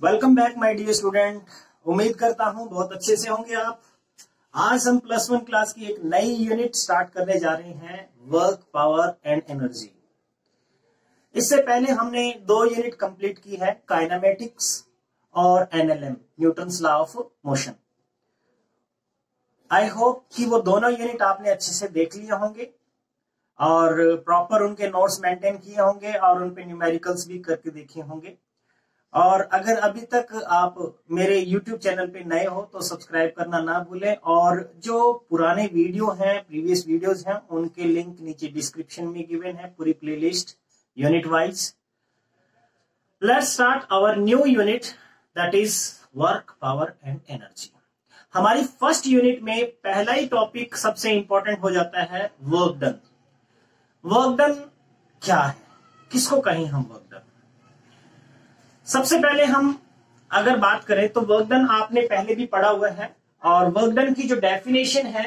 Welcome back my dear student. उम्मीद करता हूं बहुत अच्छे से होंगे आप। आज हम +1 क्लास की एक नई यूनिट स्टार्ट करने जा रहे हैं, वर्क, पावर एंड एनर्जी। इससे पहले हमने 2 यूनिट कंप्लीट की है, काइनेमेटिक्स और NLM, Newton's law of motion. I hope कि वो दोनों यूनिट आपने अच्छे से देख लिए होंगे और प्रॉपर उनके नोट्स मेंटेन किए होंगे और उन पे न्यूमेरिकल्स भी करके देखे होंगे। और अगर अभी तक आप मेरे YouTube चैनल पे नए हो तो सब्सक्राइब करना ना भूलें, और जो पुराने वीडियो हैं, प्रीवियस वीडियोस हैं, उनके लिंक नीचे डिस्क्रिप्शन में गिवन है, पूरी playlist unit wise. Let's start our new unit, that is work, power and energy. हमारी फर्स्ट यूनिट में पहला ही टॉपिक सबसे इंपॉर्टेंट हो जाता है, वर्क डन। वर्क डन क्या है, किसको कहें हम वर्क डन? सबसे पहले हम अगर बात करें तो वर्क डन आपने पहले भी पढ़ा हुआ है, और वर्क डन की जो डेफिनेशन है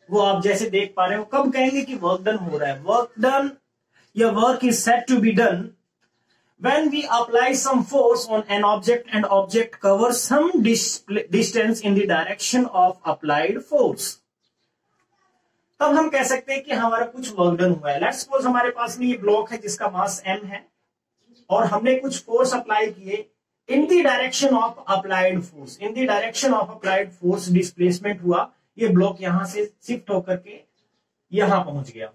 वो आप जैसे देख पा रहे हो। कब कहेंगे कि वर्क डन हो रहा है? वर्क डन या work is said to be done when we apply some force on an object and object cover some distance in the direction of applied force. तब हम कह सकते हैं कि हमारा कुछ वर्क डन हुआ है। लेट्स सपोज हमारे पास में ये ब्लॉक है जिसका मास m है और हमने कुछ फोर्स अप्लाई किए इन the direction of applied force. In the direction of applied force displacement हुआ, ये ब्लॉक यहां से शिफ्ट होकर के यहां पहुंच गया।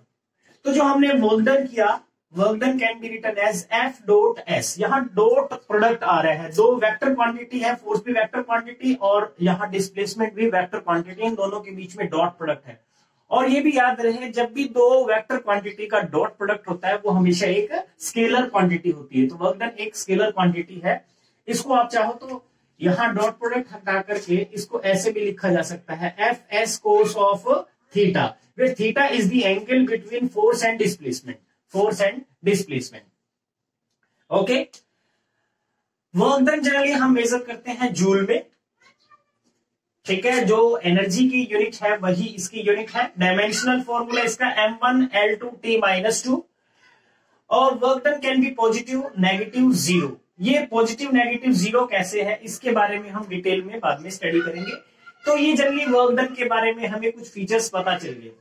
तो जो हमने वर्क डन किया, work done can be written as F dot S। यहां डॉट प्रोडक्ट आ रहा है, 2 वेक्टर क्वांटिटी है, फोर्स भी वेक्टर क्वांटिटी और यहां डिस्प्लेसमेंट भी वेक्टर क्वांटिटी, इन दोनों के बीच में डॉट प्रोडक्ट है। और ये भी याद रहे, जब भी 2 वेक्टर क्वांटिटी का डॉट प्रोडक्ट होता है वो हमेशा एक स्केलर क्वांटिटी होती है। तो वर्क डन एक स्केलर क्वांटिटी है। इसको आप चाहो तो यहां डॉट प्रोडक्ट हटा करके इसको ऐसे भी लिखा जा सकता है, Fs cos of theta, where theta is the angle between force and displacement, force and displacement. Okay, work done generally हम मेजर करते हैं जूल में, ठीक है। जो एनर्जी की यूनिट है वही इसकी यूनिट है। डायमेंशनल फॉर्मूला इसका m1L2T-2। और work done can B positive, negative, zero. ये पॉजिटिव, नेगेटिव, जीरो कैसे है इसके बारे में हम डिटेल में बाद में स्टडी करेंगे। तो ये जनरली वर्क डन के बारे में हमें कुछ फीचर्स पता चल गए।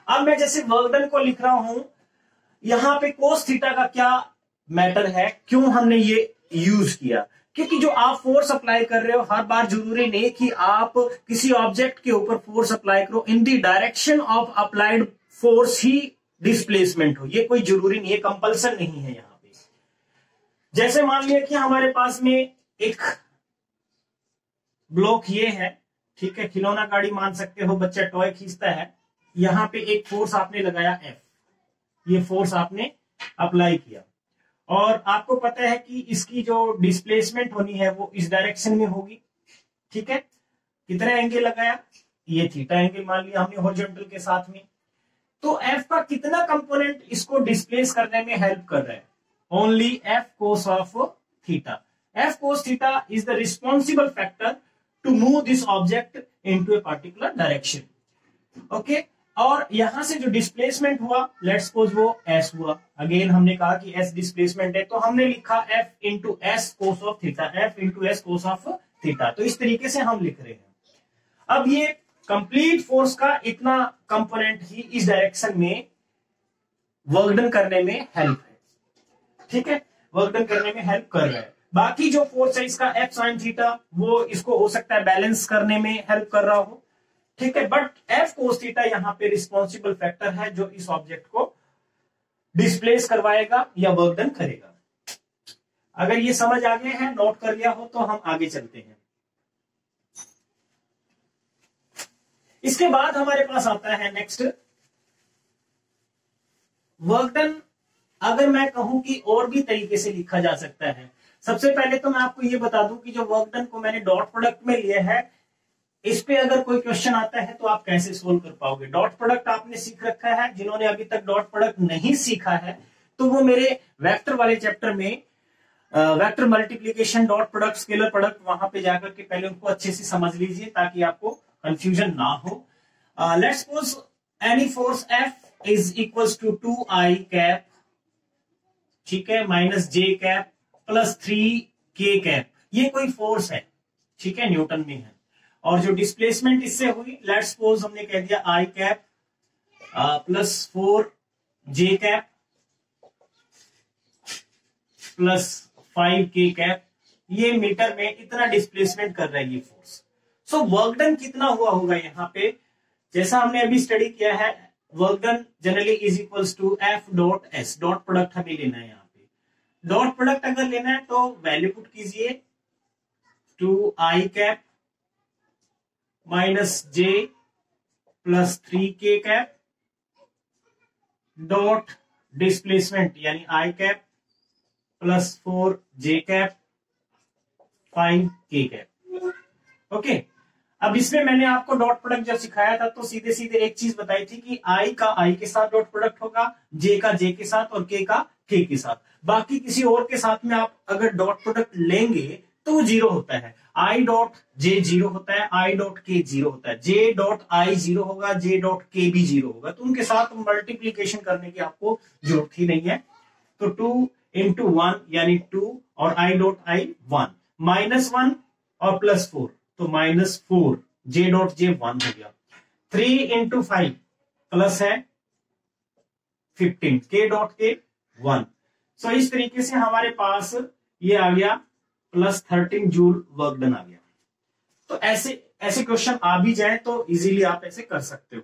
अब मैं जैसे वर्क डन को लिख रहा हूं, यहां पे कोस थीटा का क्या मैटर है, क्यों हमने ये यूज किया? क्योंकि जो आप फोर्स अप्लाई कर रहे हो, हर बार जरूरी नहीं कि आप किसी ऑब्जेक्ट के ऊपर फोर्स अप्लाई करो, इन the direction of applied force he displacement हो, ये कोई जरूरी नहीं है, कंपल्सन नहीं है यहां पे। जैसे मान लिया कि हमारे पास में एक ब्लॉक ये है, ठीक है, खिलौना गाड़ी मान सकते हो, बच्चा टॉय खींचता है, यहां पे एक फोर्स आपने लगाया F, ये फोर्स आपने अप्लाई किया, और आपको पता है कि इसकी जो डिस्प्लेसमेंट होनी है वो इस डायरेक्शन में होगी, ठीक है। कितना एंगल लगाया? ये थीटा एंगल मान लिया हमने हॉरिजॉन्टल के साथ में। तो F का कितना कंपोनेंट इसको डिस्प्लेस करने में हेल्प कर रहा है? Only F cos of theta. F cos theta is the responsible factor to move this object into a particular direction. Okay, और यहां से जो डिस्प्लेसमेंट हुआ, लेट्स सपोज वो S हुआ। अगेन हमने कहा कि S डिस्प्लेसमेंट है, तो हमने लिखा F into S cos of theta, F into S cos of theta. तो इस तरीके से हम लिख रहे हैं। अब ये कंप्लीट फोर्स का इतना कंपोनेंट ही इस डायरेक्शन में वर्क डन करने में हेल्प है, ठीक है, वर्क डन करने में हेल्प कर रहा है। बाकी जो फोर्स है इसका F साइन थीटा, वो इसको हो सकता है बैलेंस करने में हेल्प कर रहा हो, ठीक है, बट F cos थीटा यहां पे रिस्पॉन्सिबल फैक्टर है जो इस ऑब्जेक्ट को डिस्प्लेस करवाएगा या वर्क डन करेगा। अगर ये समझ आ गया है, नोट कर लिया हो, तो हम आगे चलते हैं। इसके बाद हमारे पास आता है नेक्स्ट वर्क डन। अगर मैं कहूं कि और भी तरीके से लिखा जा सकता है, सबसे पहले तो मैं आपको ये बता दूं कि जो वर्क डन को मैंने डॉट प्रोडक्ट में लिया है, इस पे अगर कोई क्वेश्चन आता है तो आप कैसे सोल्व कर पाओगे? डॉट प्रोडक्ट आपने सीख रखा है, जिन्होंने अभी तक डॉट प्रोडक्ट नहीं सीखा है तो वो मेरे वेक्टर वाले चैप्टर में vector multiplication, dot product, scalar product, वहां पे जाकर के पहले उनको अच्छे से समझ लीजिए ताकि आपको कंफ्यूजन ना हो। Let's suppose any force F is equals to 2I cap, ठीक है, minus J cap plus 3K cap, ये कोई फोर्स है, ठीक है, न्यूटन में है। और जो डिस्प्लेसमेंट इससे हुई, लेट्स सपोज हमने कह दिया आई कैप प्लस 4 जे कैप प्लस 5 के कैप, ये मीटर में इतना डिस्प्लेसमेंट कर रहा है ये फोर्स। सो वर्क डन कितना हुआ होगा यहाँ पे, जैसा हमने अभी स्टडी किया है, work done generally is equals to F dot S. Dot product हमें लेना है यहाँ पे। डॉट प्रोडक्ट अगर लेना है तो वैल्यू पुट कीजिए 2 आई कैप माइनस जे प्लस 3 के कैप डॉट डिस्प्लेसमेंट यानी आई कैप प्लस 4 जे कैप 5 के कैप। ओके, अब इसमें मैंने आपको डॉट प्रोडक्ट जब सिखाया था तो सीधे सीधे एक चीज बताई थी कि आई का आई के साथ डॉट प्रोडक्ट होगा, जे का जे के साथ और के का के के साथ। बाकी किसी और के साथ में आप अगर डॉट प्रोडक्ट लेंगे तो वो जीरो होता है। आई डॉट जे जीरो होता है, आई डॉट के जीरो होता है, जे डॉट आई जीरो होगा, जे डॉट के भी जीरो होगा। तो उनके साथ मल्टीप्लीकेशन करने की आपको जरूरत ही नहीं है। तो 2 इंटू 1 यानी 2 और आई डॉट आई 1 माइनस 1 और प्लस 4 तो माइनस 4, जे डॉट जे 1 हो गया। 3 इंटू 5 प्लस है 15, के डॉट के 1। सो इस तरीके से हमारे पास ये आ गया प्लस 13 जूल वर्क डन आ गया। तो ऐसे ऐसे क्वेश्चन आ भी जाए तो इजीली आप ऐसे कर सकते हो।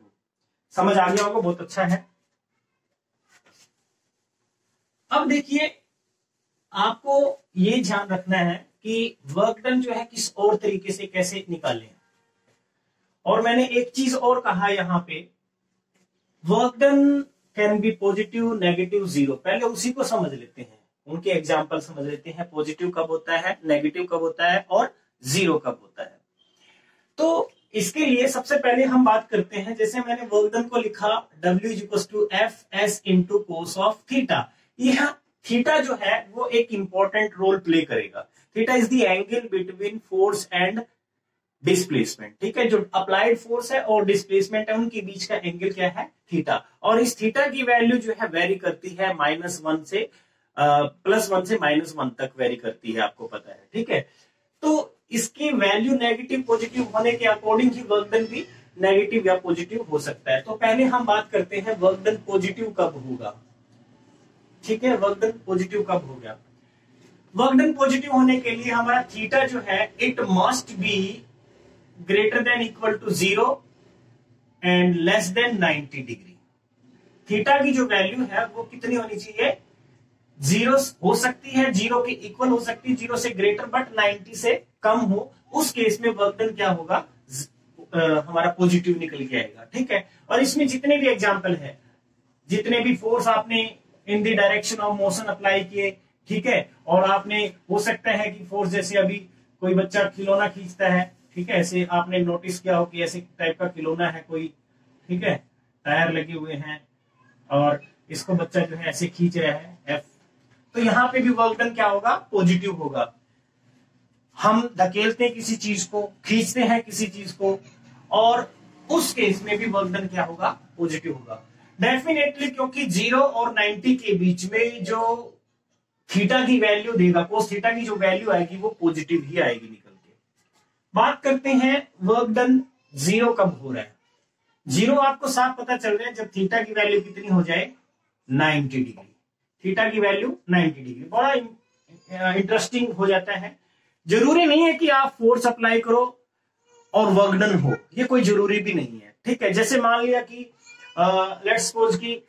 समझ आ गया होगा, बहुत अच्छा है। अब देखिए, आपको ये ध्यान रखना है कि वर्क डन जो है किस और तरीके से कैसे निकालें। और मैंने एक चीज और कहा यहां पे, work done can B positive, negative, zero. पहले उसी को समझ लेते हैं, उनके एग्जाम्पल समझ लेते हैं। पॉजिटिव कब होता है, नेगेटिव कब होता है और जीरो कब होता है। तो इसके लिए सबसे पहले हम बात करते हैं, जैसे मैंने वर्क डन को लिखा W equals to F S into cos of theta. यह थीटा जो है वो एक इंपॉर्टेंट रोल प्ले करेगा। Theta is the angle between force and displacement, ठीक है। जो अप्लाइड फोर्स है और डिस्प्लेसमेंट है उनके बीच का एंगल क्या है, थीटा। और इस थीटा की वैल्यू जो है वेरी करती है -1 से +1 से -1 तक वेरी करती है, आपको पता है, ठीक है। तो इसकी वैल्यू नेगेटिव पॉजिटिव होने के अकॉर्डिंग ही वर्क डन भी नेगेटिव या पॉजिटिव हो सकता है। तो पहले हम बात करते हैं वर्क डन पॉजिटिव कब होगा, ठीक है। वर्क डन पॉजिटिव कब हो गया, वर्क डन पॉजिटिव होने के लिए हमारा थीटा जो है it must be greater than equal to 0 and less than 90 degree. थीटा की जो वैल्यू है वो कितनी होनी चाहिए, 0 हो सकती है, 0 के इक्वल हो सकती है, 0 से ग्रेटर, बट 90 से कम हो। उस केस में वर्क डन क्या होगा, हमारा पॉजिटिव निकल के आएगा, ठीक है। और इसमें जितने भी एग्जाम्पल है, जितने भी फोर्स आपने इन the direction of motion apply किए, ठीक है। और आपने, हो सकता है कि फोर्स, जैसे अभी कोई बच्चा खिलौना खींचता है, ठीक है, ऐसे आपने नोटिस किया हो कि ऐसे टाइप का खिलौना है कोई, ठीक है, टायर लगे हुए हैं और इसको बच्चा जो है ऐसे खींच रहा है एफ, तो यहां पे भी वर्क डन क्या होगा, पॉजिटिव होगा। हम धकेलते हैं किसी चीज को, खींचते हैं किसी चीज को, और उस केस में भी वर्क डन क्या होगा, पॉजिटिव होगा डेफिनेटली, क्योंकि 0 और 90 के बीच में जो थीटा की वैल्यू देगा, कोस थीटा की जो वैल्यू आएगी वो पॉजिटिव ही आएगी निकल के। बात करते हैं वर्क डन 0 कब हो रहा है। 0 आपको साफ पता चल रहा है जब थीटा की वैल्यू कितनी हो जाए, 90 डिग्री। थीटा की वैल्यू 90 डिग्री, बड़ा इंटरेस्टिंग हो जाता है। जरूरी नहीं है कि आप फोर्स अप्लाई करो और वर्क डन हो, ये कोई जरूरी भी नहीं है, ठीक है। जैसे मान लिया कि लेट्स सपोज कि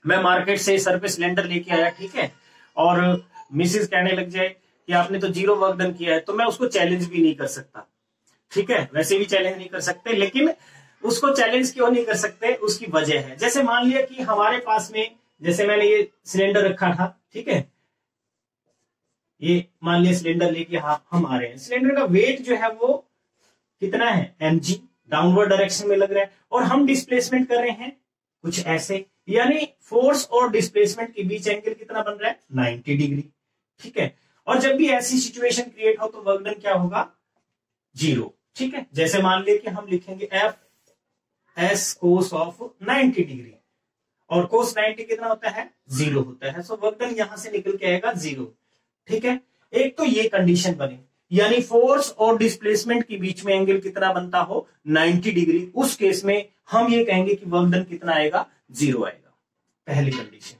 मैं मार्केट से सर पे सिलेंडर लेके आया, ठीक है, और मिसेस कहने लग जाए कि आपने तो 0 वर्क डन किया है, तो मैं उसको चैलेंज भी नहीं कर सकता, ठीक है। वैसे भी चैलेंज नहीं कर सकते, लेकिन उसको चैलेंज क्यों नहीं कर सकते, उसकी वजह है। जैसे मान लिया कि हमारे पास में, जैसे मैंने ये सिलेंडर रखा था, ठीक है, ये मान लिया सिलेंडर लेके हम आ रहे हैं, सिलेंडर का वेट जो है वो कितना है, mg, डाउनवर्ड डायरेक्शन में लग रहा है, और हम डिस्प्लेसमेंट कर रहे हैं कुछ ऐसे, यानी फोर्स और डिस्प्लेसमेंट के बीच एंगल कितना बन रहा है, 90 डिग्री, ठीक है। और जब भी ऐसी सिचुएशन क्रिएट हो तो वर्क डन क्या होगा, 0, ठीक है। जैसे मान लिया कि हम लिखेंगे F S cos of 90 degree, और कोस 90 कितना होता है, 0 होता है। सो वर्क डन यहां से निकल के आएगा 0, ठीक है। एक तो ये कंडीशन बने, यानी फोर्स और डिस्प्लेसमेंट के बीच में एंगल कितना बनता हो 90 डिग्री, उस केस में हम ये कहेंगे कि वर्क डन कितना आएगा, 0 आएगा। पहली कंडीशन।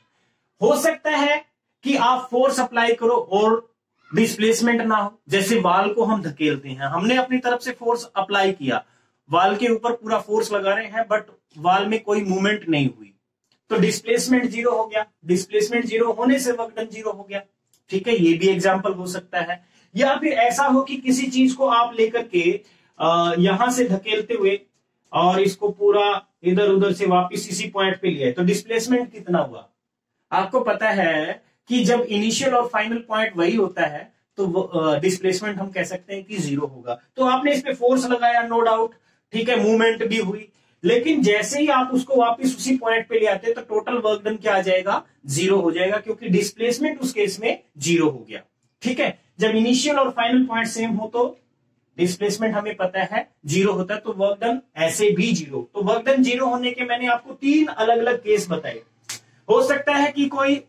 हो सकता है कि आप फोर्स अप्लाई करो और डिस्प्लेसमेंट ना हो, जैसे वाल को हम धकेलते हैं, हमने अपनी तरफ से फोर्स अप्लाई किया, वाल के ऊपर पूरा फोर्स लगा रहे हैं बट वाल में कोई मूवमेंट नहीं हुई, तो डिस्प्लेसमेंट 0 हो गया। डिस्प्लेसमेंट 0 होने से वर्क डन 0 हो गया। ठीक है, ये भी एग्जांपल हो सकता है। या फिर ऐसा हो कि किसी चीज को आप लेकर के यहां से धकेलते हुए और इसको पूरा इधर उधर से वापस इसी पॉइंट पे लिया है, तो डिस्प्लेसमेंट कितना हुआ। आपको पता है कि जब इनिशियल और फाइनल पॉइंट वही होता है तो डिस्प्लेसमेंट हम कह सकते हैं कि 0 होगा। तो आपने इस पे फोर्स लगाया, नो डाउट, ठीक है, मूवमेंट भी हुई, लेकिन जैसे ही आप उसको वापस उसी पॉइंट पे ले आते हैं तो टोटल वर्क डन क्या आ जाएगा, 0 हो जाएगा, क्योंकि डिस्प्लेसमेंट उस केस में 0 हो गया। ठीक है, जब इनिशियल और फाइनल पॉइंट सेम हो तो डिस्प्लेसमेंट हमें पता है 0 होता है, तो वर्क डन ऐसे भी 0। तो वर्क डन 0 होने के मैंने आपको 3 अलग अलग केस बताए। हो सकता है कि कोई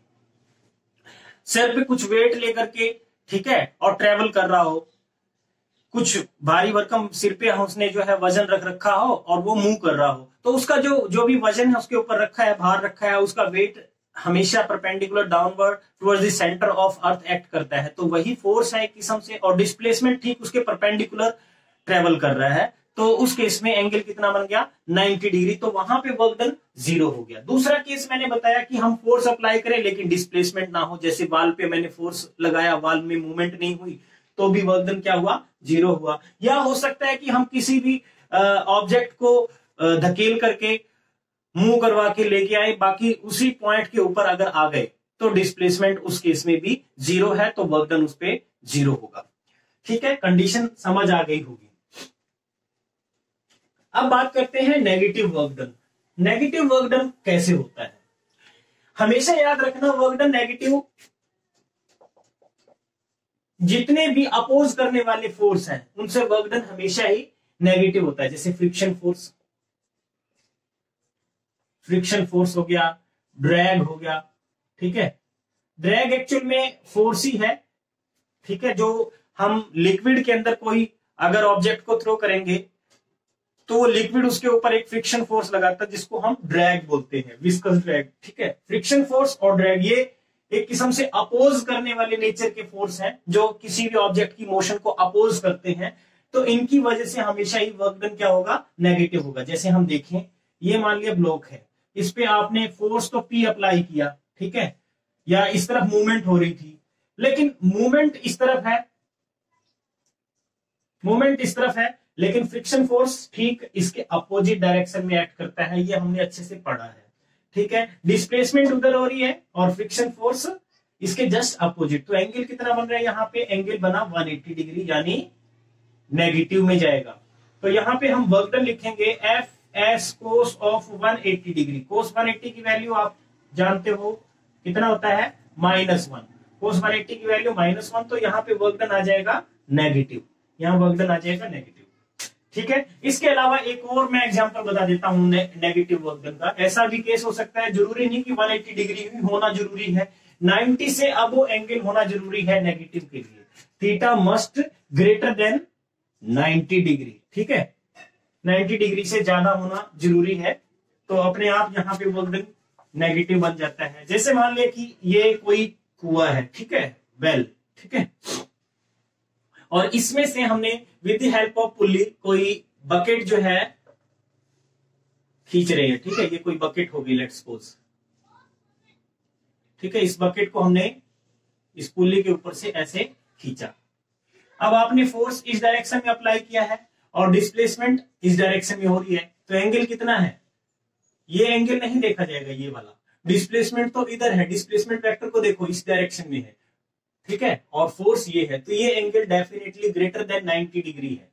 सर पे कुछ वेट लेकर के, ठीक है, और ट्रेवल कर रहा हो, कुछ भारी भरकम सिर पे उसने जो है वजन रख रखा हो और वो मूव कर रहा हो, तो उसका जो भी वजन है उसके ऊपर रखा है, भार रखा है, उसका वेट हमेशा perpendicular downward towards the centre of earth act करता है, तो वही फोर्स है एक किस्म से, और डिस्प्लेसमेंट ठीक उसके परपेंडिकुलर ट्रेवल कर रहा है, तो उस केस में एंगल कितना बन गया, 90 डिग्री, तो वहां पे वर्क डन 0 हो गया। दूसरा केस मैंने बताया कि हम फोर्स अप्लाई करें लेकिन डिस्प्लेसमेंट ना हो, जैसे वाल पे मैंने फोर्स लगाया, वाल में मूवमेंट नहीं हुई, तो भी वर्क डन क्या हुआ, 0 हुआ। या हो सकता है कि हम किसी भी ऑब्जेक्ट को धकेल करके मूव करवा के लेके आए, बाकी उसी पॉइंट के ऊपर अगर आ गए तो डिस्प्लेसमेंट उस केस में भी 0 है, तो वर्क डन उस पे 0 होगा। ठीक है, कंडीशन समझ आ गई होगी। अब बात करते हैं negative work done. Negative work done कैसे होता है, हमेशा याद रखना, वर्क डन नेगेटिव, जितने भी अपोज करने वाले फोर्स हैं उनसे वर्क डन हमेशा ही नेगेटिव होता है। जैसे फ्रिक्शन फोर्स हो गया, ड्रैग हो गया। ठीक है, ड्रैग एक्चुअल में फोर्स ही है, ठीक है, जो हम लिक्विड के अंदर कोई अगर ऑब्जेक्ट को थ्रो करेंगे तो वो लिक्विड उसके ऊपर एक फ्रिक्शन फोर्स लगाता है जिसको हम ड्रैग बोलते हैं, विस्कस ड्रैग। ठीक है, फ्रिक्शन फोर्स और ड्रैग ये एक किस्म से अपोज करने वाले नेचर के फोर्स हैं, जो किसी भी ऑब्जेक्ट की मोशन को अपोज करते हैं, तो इनकी वजह से हमेशा ही वर्क डन क्या होगा, नेगेटिव होगा। जैसे हम देखें, ये मान लिया ब्लॉक है, इस पे आपने फोर्स तो P अप्लाई किया, ठीक है, या इस तरफ मूवमेंट हो रही थी, लेकिन मूवमेंट इस तरफ है, लेकिन फ्रिक्शन फोर्स ठीक इसके अपोजिट डायरेक्शन में एक्ट करता है, ये हमने अच्छे से पढ़ा है। ठीक है, डिस्प्लेसमेंट उधर हो रही है और फ्रिक्शन फोर्स इसके जस्ट अपोजिट, तो एंगल कितना बन रहा है, यहाँ पे एंगल बना 180 डिग्री, यानी नेगेटिव में जाएगा। तो यहाँ पे हम वर्क डन लिखेंगे F S cos of 180 degree. Cos 180 की वैल्यू आप जानते हो कितना होता है, -1। कोस 180 की वैल्यू -1, तो यहाँ पे वर्क डन आ जाएगा नेगेटिव, यहाँ वर्क डन आ जाएगा नेगेटिव। ठीक है, इसके अलावा एक और मैं एग्जांपल बता देता हूं नेगेटिव वर्क डन का। ऐसा भी केस हो सकता है, जरूरी नहीं कि 180 डिग्री होना जरूरी है, 90 से अबो एंगल होना जरूरी है नेगेटिव के लिए। Theta must greater than 90 degree. ठीक है, 90 डिग्री से ज्यादा होना जरूरी है, तो अपने आप यहाँ पे वर्क डन नेगेटिव बन जाता है। जैसे मान लिया कि ये कोई कुआं है, ठीक है, वेल, ठीक है, और इसमें से हमने with the help of pulley कोई बकेट जो है खींच रहे हैं। ठीक है, ये कोई बकेट होगी, लेट्स सपोज, ठीक है, इस बकेट को हमने इस पुल्ली के ऊपर से ऐसे खींचा। अब आपने फोर्स इस डायरेक्शन में अप्लाई किया है और डिस्प्लेसमेंट इस डायरेक्शन में हो रही है, तो एंगल कितना है, ये एंगल नहीं देखा जाएगा, ये वाला डिस्प्लेसमेंट तो इधर है, डिस्प्लेसमेंट वेक्टर को देखो इस डायरेक्शन में है, ठीक है, और फोर्स ये है, तो ये angle definitely greater than 90 degree है।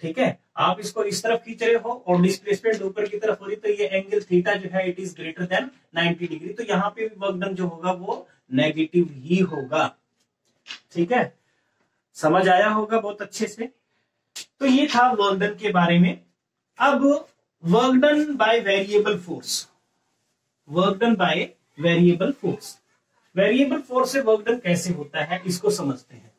ठीक है, आप इसको इस तरफ खींच रहे हो और डिस्प्लेसमेंट ऊपर की तरफ हो रही, तो ये एंगल थीटा जो है it is greater than 90 degree, तो यहाँ पे भी वर्क डन जो होगा वो नेगेटिव ही होगा। ठीक है, समझ आया होगा बहुत अच्छे से। तो ये था वर्क डन के बारे में। अब work done by variable force, work done by variable force, variable force से वर्क डन कैसे होता है इसको समझते हैं।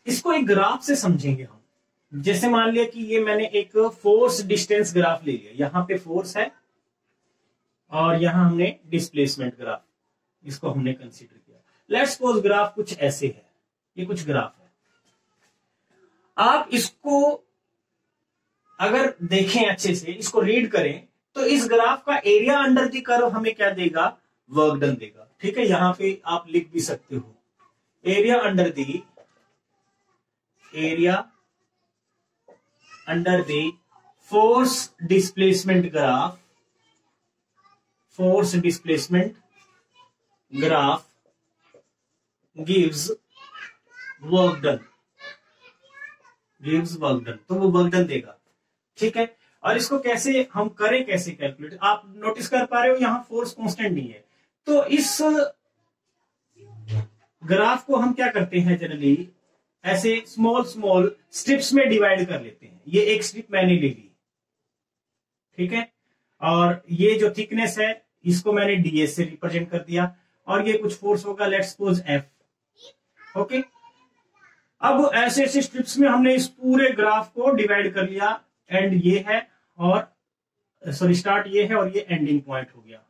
इसको एक ग्राफ से समझेंगे हम। जैसे मान लिया कि ये मैंने एक फोर्स डिस्टेंस ग्राफ ले लिया, यहां पे फोर्स है और यहां हमने डिस्प्लेसमेंट ग्राफ, इसको हमने कंसीडर किया। लेट्स सपोज ग्राफ कुछ ऐसे है, ये कुछ ग्राफ है। आप इसको अगर देखें अच्छे से, इसको रीड करें, तो इस ग्राफ का एरिया अंडर द कर्व हमें क्या देगा, वर्क डन देगा। ठीक है, यहां पे आप लिख भी सकते हो area under the force displacement graph gives work done, तो वो वर्क डन देगा। ठीक है, और इसको कैसे हम करें, कैसे कैलकुलेट, आप नोटिस कर पा रहे हो यहां फोर्स कांस्टेंट नहीं है। तो इस ग्राफ को हम क्या करते हैं, जनरली ऐसे स्मॉल स्ट्रिप्स में डिवाइड कर लेते हैं। ये एक स्ट्रिप मैंने ले ली, ठीक है, और ये जो थिकनेस है इसको मैंने ds से रिप्रेजेंट कर दिया, और ये कुछ फोर्स होगा, लेट्स सपोज F। ओके, अब ऐसे ऐसे स्ट्रिप्स में हमने इस पूरे ग्राफ को डिवाइड कर लिया, एंड ये है और सॉरी स्टार्ट ये है और ये एंडिंग पॉइंट हो गया।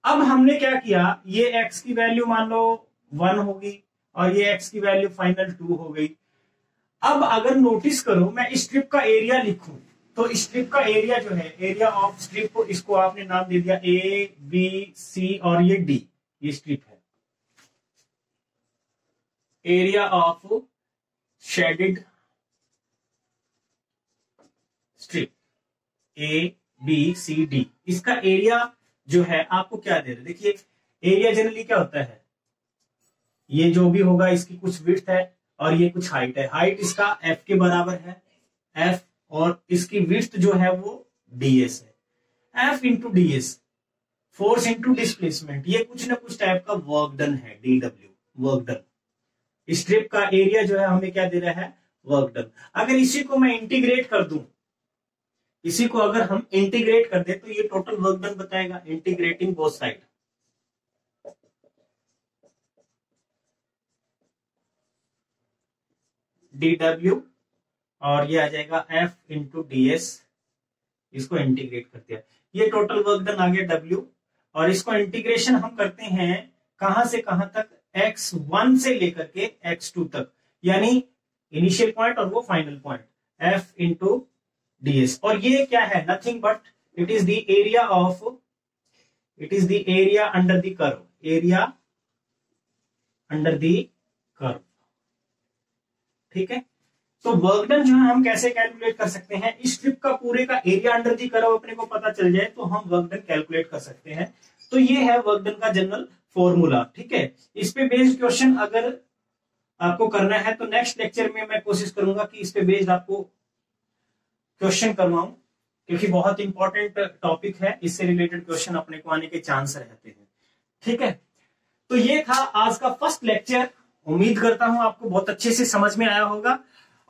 अब हमने क्या किया, ये x की वैल्यू मान लो 1 होगी और ये x की वैल्यू फाइनल 2 हो गई। अब अगर नोटिस करो, मैं स्ट्रिप का एरिया लिखूं, तो स्ट्रिप का एरिया जो है, एरिया ऑफ स्ट्रिप, इसको आपने नाम दे दिया A, B, C और ये D, ये स्ट्रिप है। Area of shaded strip A, B, C, D, इसका एरिया जो है आपको क्या दे रहे, देखिए एरिया जनरली क्या होता है, ये जो भी होगा इसकी कुछ विड्थ है और ये कुछ हाइट है। हाइट इसका F के बराबर है, F, और इसकी विड्थ जो है वो ds है। F into ds, force into displacement, ये कुछ ना कुछ टाइप का वर्क डन है, dw, वर्क डन। स्ट्रिप का एरिया जो है हमें क्या दे रहा है, वर्क डन। अगर इसी को मैं इंटीग्रेट कर दूं, इसी को अगर हम इंटीग्रेट कर दे तो ये टोटल वर्क डन बताएगा, इंटीग्रेटिंग बोथ साइड। dw और ये आ जाएगा F इंटू ds, इसको इंटीग्रेट कर दिया, ये टोटल वर्क डन आ गया W। और इसको इंटीग्रेशन हम करते हैं कहां से कहां तक, x1 से लेकर के x2 तक, यानी इनिशियल पॉइंट और वो final point, F into ds। और ये क्या है, nothing but it is the area under the curve, area under the curve. ठीक है, तो वर्क डन जो है हम कैसे कैलकुलेट कर सकते हैं, इस स्ट्रिप का पूरे का एरिया अंडर दी कर्व अपने को पता चल जाए तो हम वर्क डन कैलकुलेट कर सकते हैं। तो ये है वर्क डन का जनरल फॉर्मूला। ठीक है, इस पे बेस्ड क्वेश्चन अगर आपको करना है तो नेक्स्ट लेक्चर में मैं कोशिश करूंगा कि इस पे बेस्ड आपको क्वेश्चन करवाऊं, क्योंकि बहुत इंपॉर्टेंट टॉपिक है, इससे रिलेटेड क्वेश्चन अपने को आने के चांस रहते हैं। ठीक है, तो ये था आज का फर्स्ट लेक्चर। उम्मीद करता हूं आपको बहुत अच्छे से समझ में आया होगा,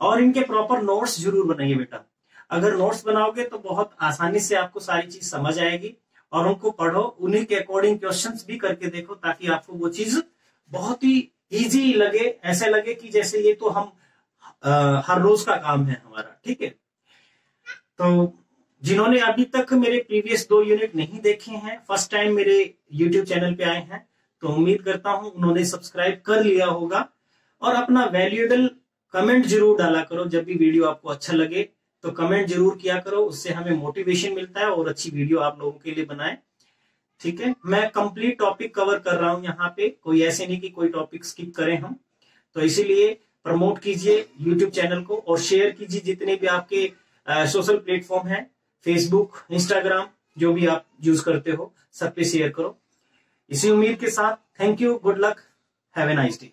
और इनके प्रॉपर नोट्स जरूर बनाइए बेटा। अगर नोट्स बनाओगे तो बहुत आसानी से आपको सारी चीज समझ आएगी, और उनको पढ़ो, उन्हीं के अकॉर्डिंग क्वेश्चंस भी करके देखो, ताकि आपको वो चीज बहुत ही इजी लगे, ऐसे लगे कि जैसे ये तो हम हर रोज का काम है हमारा। ठीक है, तो जिन्होंने अभी तक मेरे प्रीवियस 2 यूनिट नहीं देखे हैं, फर्स्ट टाइम मेरे यूट्यूब चैनल पे आए हैं, तो उम्मीद करता हूं उन्होंने सब्सक्राइब कर लिया होगा, और अपना वैल्यूएबल कमेंट जरूर डाला करो। जब भी वीडियो आपको अच्छा लगे तो कमेंट जरूर किया करो, उससे हमें मोटिवेशन मिलता है और अच्छी वीडियो आप लोगों के लिए बनाए। ठीक है, मैं कंप्लीट टॉपिक कवर कर रहा हूं यहाँ पे, कोई ऐसे नहीं कि कोई टॉपिक स्किप करें हम, तो इसीलिए प्रमोट कीजिए यूट्यूब चैनल को और शेयर कीजिए जितने भी आपके सोशल प्लेटफॉर्म है, फेसबुक, इंस्टाग्राम, जो भी आप यूज करते हो, सब पे शेयर करो। इसी उम्मीद के साथ thank you, good luck, have a nice day.